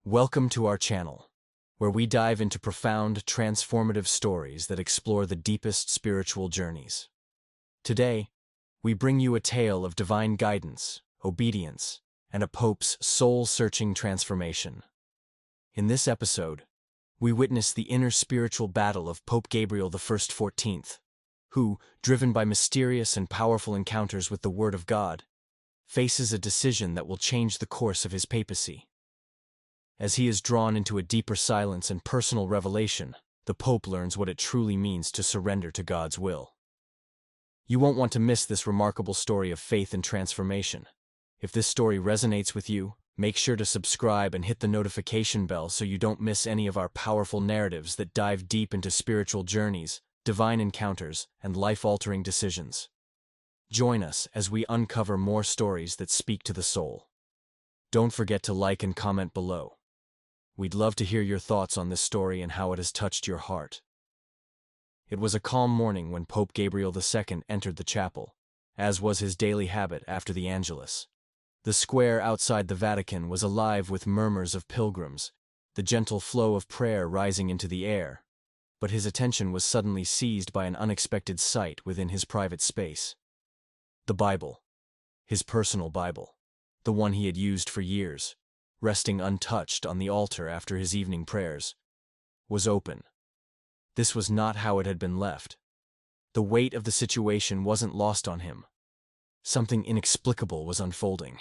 Welcome to our channel, where we dive into profound, transformative stories that explore the deepest spiritual journeys. Today, we bring you a tale of divine guidance, obedience, and a pope's soul-searching transformation. In this episode, we witness the inner spiritual battle of Pope Gabriel I 14th, who, driven by mysterious and powerful encounters with the Word of God, faces a decision that will change the course of his papacy. As he is drawn into a deeper silence and personal revelation, the Pope learns what it truly means to surrender to God's will. You won't want to miss this remarkable story of faith and transformation. If this story resonates with you, make sure to subscribe and hit the notification bell so you don't miss any of our powerful narratives that dive deep into spiritual journeys, divine encounters, and life-altering decisions. Join us as we uncover more stories that speak to the soul. Don't forget to like and comment below. We'd love to hear your thoughts on this story and how it has touched your heart. It was a calm morning when Pope Gabriel II entered the chapel, as was his daily habit after the Angelus. The square outside the Vatican was alive with murmurs of pilgrims, the gentle flow of prayer rising into the air. But his attention was suddenly seized by an unexpected sight within his private space. The Bible, his personal Bible, the one he had used for years, resting untouched on the altar after his evening prayers, was open. This was not how it had been left. The weight of the situation wasn't lost on him. Something inexplicable was unfolding.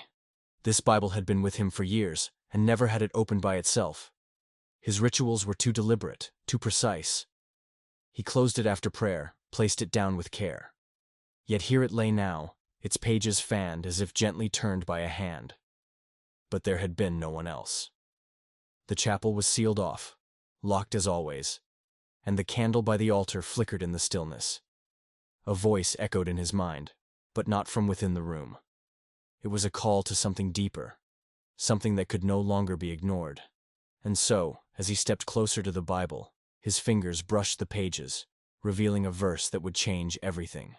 This Bible had been with him for years, and never had it opened by itself. His rituals were too deliberate, too precise. He closed it after prayer, placed it down with care. Yet here it lay now, its pages fanned as if gently turned by a hand. But there had been no one else. The chapel was sealed off, locked as always, and the candle by the altar flickered in the stillness. A voice echoed in his mind, but not from within the room. It was a call to something deeper, something that could no longer be ignored. And so, as he stepped closer to the Bible, his fingers brushed the pages, revealing a verse that would change everything.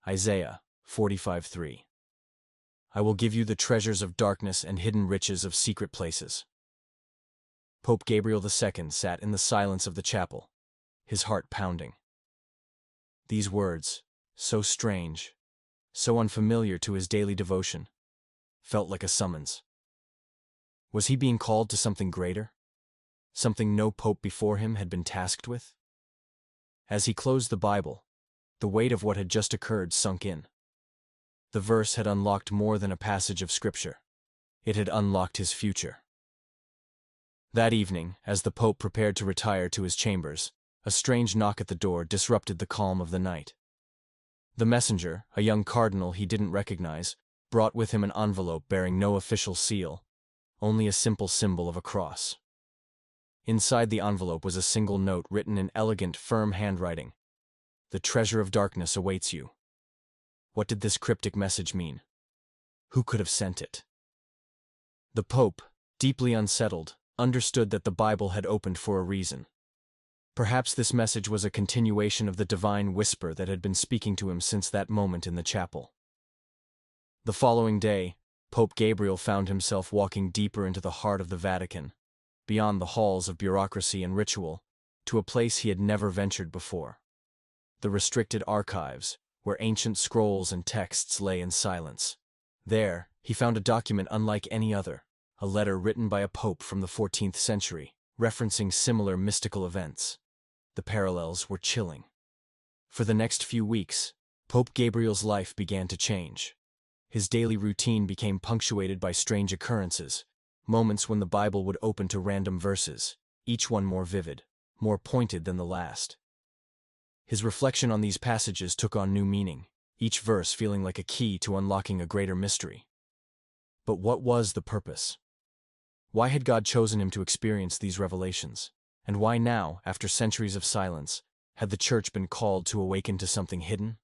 Isaiah 45:3. I will give you the treasures of darkness and hidden riches of secret places. Pope Gabriel II sat in the silence of the chapel, his heart pounding. These words, so strange, so unfamiliar to his daily devotion, felt like a summons. Was he being called to something greater? Something no pope before him had been tasked with? As he closed the Bible, the weight of what had just occurred sunk in. The verse had unlocked more than a passage of scripture. It had unlocked his future. That evening, as the Pope prepared to retire to his chambers, a strange knock at the door disrupted the calm of the night. The messenger, a young cardinal he didn't recognize, brought with him an envelope bearing no official seal, only a simple symbol of a cross. Inside the envelope was a single note written in elegant, firm handwriting. The treasure of darkness awaits you. What did this cryptic message mean? Who could have sent it? The Pope, deeply unsettled, understood that the Bible had opened for a reason. Perhaps this message was a continuation of the divine whisper that had been speaking to him since that moment in the chapel. The following day, Pope Gabriel found himself walking deeper into the heart of the Vatican, beyond the halls of bureaucracy and ritual, to a place he had never ventured before. The restricted archives, where ancient scrolls and texts lay in silence. There, he found a document unlike any other, a letter written by a pope from the 14th century, referencing similar mystical events. The parallels were chilling. For the next few weeks, Pope Gabriel's life began to change. His daily routine became punctuated by strange occurrences, moments when the Bible would open to random verses, each one more vivid, more pointed than the last. His reflection on these passages took on new meaning, each verse feeling like a key to unlocking a greater mystery. But what was the purpose? Why had God chosen him to experience these revelations? And why now, after centuries of silence, had the Church been called to awaken to something hidden?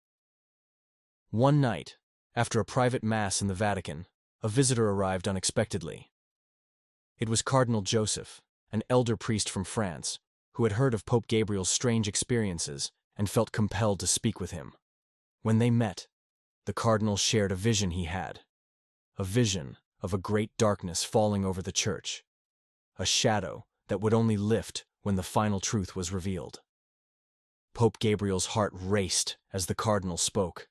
One night, after a private mass in the Vatican, a visitor arrived unexpectedly. It was Cardinal Joseph, an elder priest from France, who had heard of Pope Gabriel's strange experiences and felt compelled to speak with him. When they met, the cardinal shared a vision he had, a vision of a great darkness falling over the Church, a shadow that would only lift when the final truth was revealed. Pope Gabriel's heart raced as the cardinal spoke.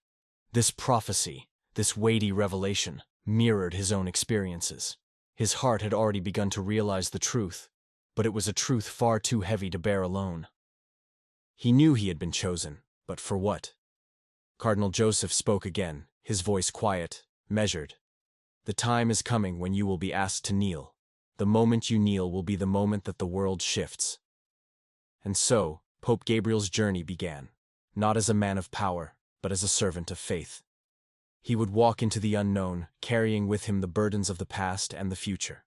This prophecy, this weighty revelation, mirrored his own experiences. His heart had already begun to realize the truth, but it was a truth far too heavy to bear alone. He knew he had been chosen, but for what? Cardinal Joseph spoke again, his voice quiet, measured. The time is coming when you will be asked to kneel. The moment you kneel will be the moment that the world shifts. And so, Pope Gabriel's journey began, not as a man of power, but as a servant of faith. He would walk into the unknown, carrying with him the burdens of the past and the future.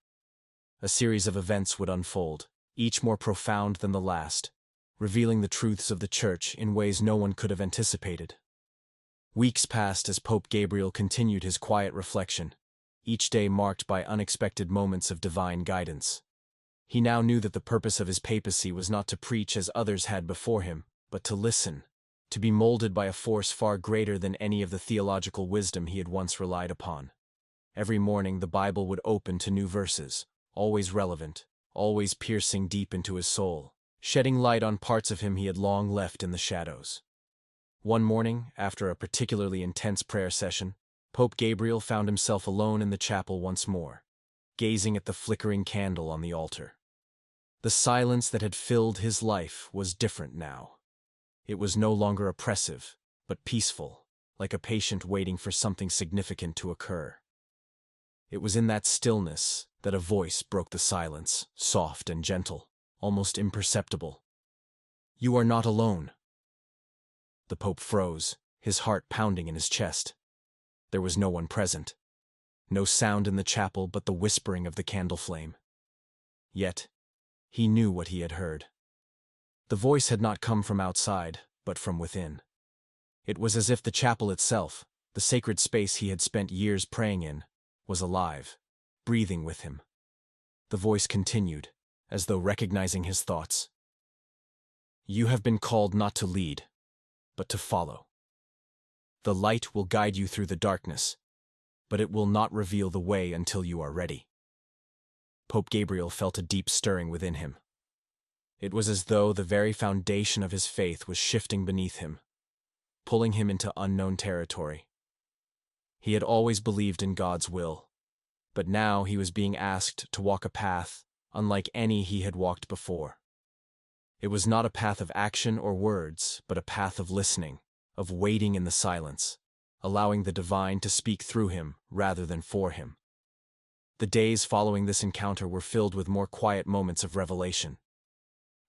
A series of events would unfold, each more profound than the last, revealing the truths of the Church in ways no one could have anticipated. Weeks passed as Pope Gabriel continued his quiet reflection, each day marked by unexpected moments of divine guidance. He now knew that the purpose of his papacy was not to preach as others had before him, but to listen, to be molded by a force far greater than any of the theological wisdom he had once relied upon. Every morning the Bible would open to new verses, always relevant, always piercing deep into his soul, shedding light on parts of him he had long left in the shadows. One morning, after a particularly intense prayer session, Pope Gabriel found himself alone in the chapel once more, gazing at the flickering candle on the altar. The silence that had filled his life was different now. It was no longer oppressive, but peaceful, like a patient waiting for something significant to occur. It was in that stillness that a voice broke the silence, soft and gentle, almost imperceptible. "You are not alone." The Pope froze, his heart pounding in his chest. There was no one present. No sound in the chapel but the whispering of the candle flame. Yet, he knew what he had heard. The voice had not come from outside, but from within. It was as if the chapel itself, the sacred space he had spent years praying in, was alive, breathing with him. The voice continued, as though recognizing his thoughts. "You have been called not to lead, but to follow. The light will guide you through the darkness, but it will not reveal the way until you are ready." Pope Gabriel felt a deep stirring within him. It was as though the very foundation of his faith was shifting beneath him, pulling him into unknown territory. He had always believed in God's will, but now he was being asked to walk a path unlike any he had walked before. It was not a path of action or words, but a path of listening, of waiting in the silence, allowing the divine to speak through him rather than for him. The days following this encounter were filled with more quiet moments of revelation.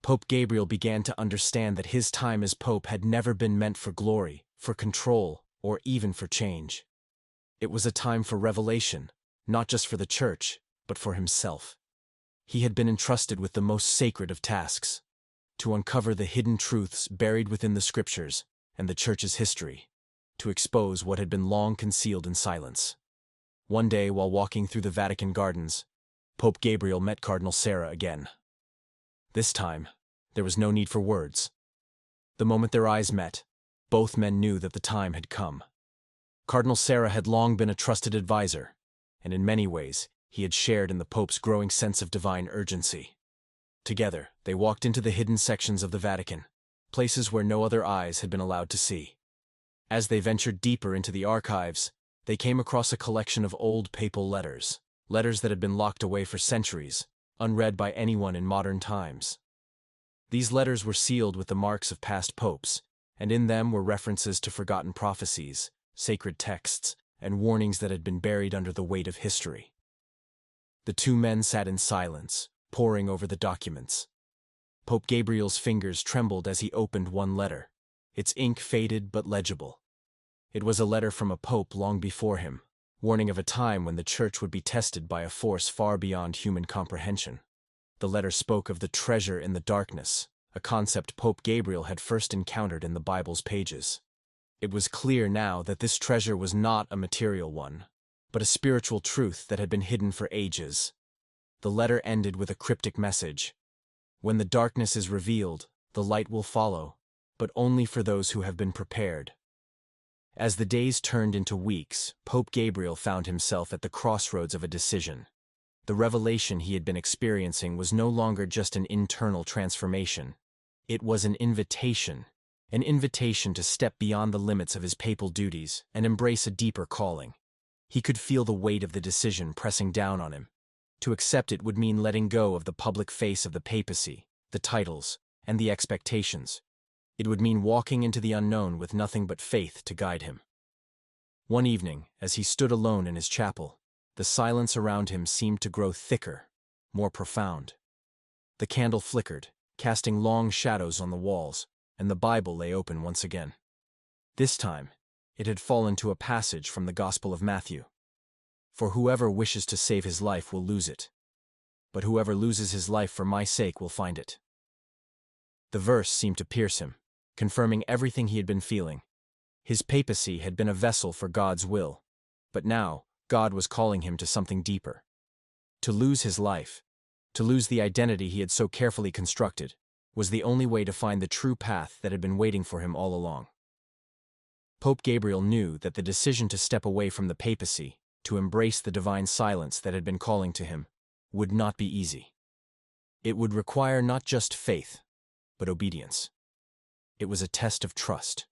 Pope Gabriel began to understand that his time as pope had never been meant for glory, for control, or even for change. It was a time for revelation, not just for the Church, but for himself. He had been entrusted with the most sacred of tasks, to uncover the hidden truths buried within the Scriptures and the Church's history, to expose what had been long concealed in silence. One day, while walking through the Vatican gardens, Pope Gabriel met Cardinal Sarah again. This time, there was no need for words. The moment their eyes met, both men knew that the time had come. Cardinal Sarah had long been a trusted advisor, and in many ways, he had shared in the Pope's growing sense of divine urgency. Together, they walked into the hidden sections of the Vatican, places where no other eyes had been allowed to see. As they ventured deeper into the archives, they came across a collection of old papal letters, letters that had been locked away for centuries, unread by anyone in modern times. These letters were sealed with the marks of past popes, and in them were references to forgotten prophecies, sacred texts, and warnings that had been buried under the weight of history. The two men sat in silence, poring over the documents. Pope Gabriel's fingers trembled as he opened one letter, its ink faded but legible. It was a letter from a pope long before him, warning of a time when the Church would be tested by a force far beyond human comprehension. The letter spoke of the treasure in the darkness, a concept Pope Gabriel had first encountered in the Bible's pages. It was clear now that this treasure was not a material one, but a spiritual truth that had been hidden for ages. The letter ended with a cryptic message. When the darkness is revealed, the light will follow, but only for those who have been prepared. As the days turned into weeks, Pope Gabriel found himself at the crossroads of a decision. The revelation he had been experiencing was no longer just an internal transformation. It was an invitation to step beyond the limits of his papal duties and embrace a deeper calling. He could feel the weight of the decision pressing down on him. To accept it would mean letting go of the public face of the papacy, the titles, and the expectations. It would mean walking into the unknown with nothing but faith to guide him. One evening, as he stood alone in his chapel, the silence around him seemed to grow thicker, more profound. The candle flickered, casting long shadows on the walls, and the Bible lay open once again. This time, it had fallen to a passage from the Gospel of Matthew. For whoever wishes to save his life will lose it, but whoever loses his life for my sake will find it. The verse seemed to pierce him, confirming everything he had been feeling. His papacy had been a vessel for God's will, but now God was calling him to something deeper. To lose his life, to lose the identity he had so carefully constructed, was the only way to find the true path that had been waiting for him all along. Pope Gabriel knew that the decision to step away from the papacy, to embrace the divine silence that had been calling to him, would not be easy. It would require not just faith, but obedience. It was a test of trust.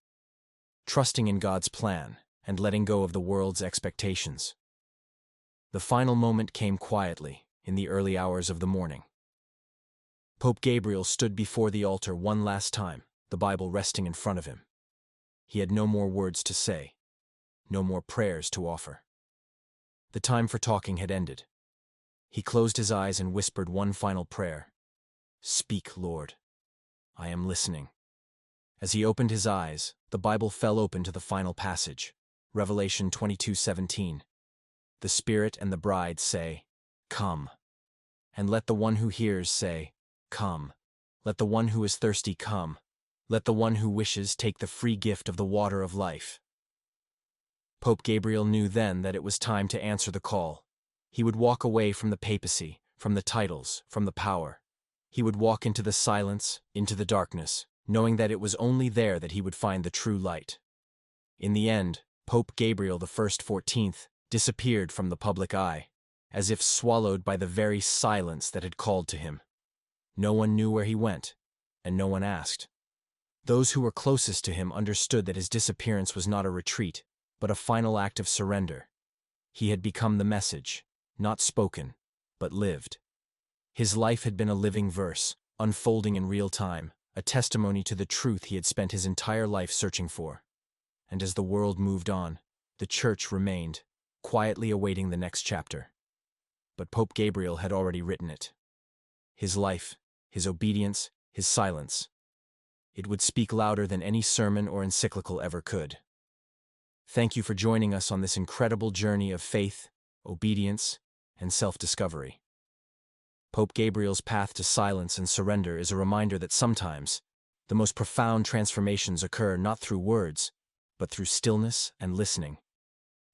Trusting in God's plan and letting go of the world's expectations. The final moment came quietly, in the early hours of the morning. Pope Gabriel stood before the altar one last time, the Bible resting in front of him. He had no more words to say, no more prayers to offer. The time for talking had ended. He closed his eyes and whispered one final prayer. "Speak, Lord. I am listening." As he opened his eyes, the Bible fell open to the final passage, Revelation 22:17. The Spirit and the bride say, "Come." And let the one who hears say, "Come." Let the one who is thirsty come. Let the one who wishes take the free gift of the water of life. Pope Gabriel knew then that it was time to answer the call. He would walk away from the papacy, from the titles, from the power. He would walk into the silence, into the darkness, knowing that it was only there that he would find the true light. In the end, Pope Gabriel I 14th disappeared from the public eye, as if swallowed by the very silence that had called to him. No one knew where he went, and no one asked. Those who were closest to him understood that his disappearance was not a retreat, but a final act of surrender. He had become the message, not spoken, but lived. His life had been a living verse, unfolding in real time, a testimony to the truth he had spent his entire life searching for. And as the world moved on, the Church remained, quietly awaiting the next chapter. But Pope Gabriel had already written it. His life, his obedience, his silence. It would speak louder than any sermon or encyclical ever could. Thank you for joining us on this incredible journey of faith, obedience, and self-discovery. Pope Gabriel's path to silence and surrender is a reminder that sometimes the most profound transformations occur not through words, but through stillness and listening.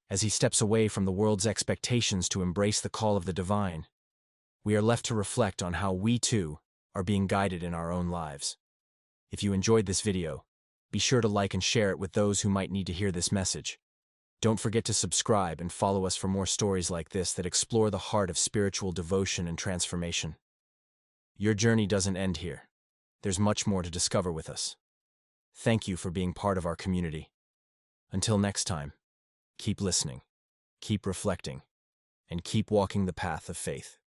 As he steps away from the world's expectations to embrace the call of the divine, we are left to reflect on how we too are being guided in our own lives. If you enjoyed this video, be sure to like and share it with those who might need to hear this message. Don't forget to subscribe and follow us for more stories like this that explore the heart of spiritual devotion and transformation. Your journey doesn't end here. There's much more to discover with us. Thank you for being part of our community. Until next time, keep listening, keep reflecting, and keep walking the path of faith.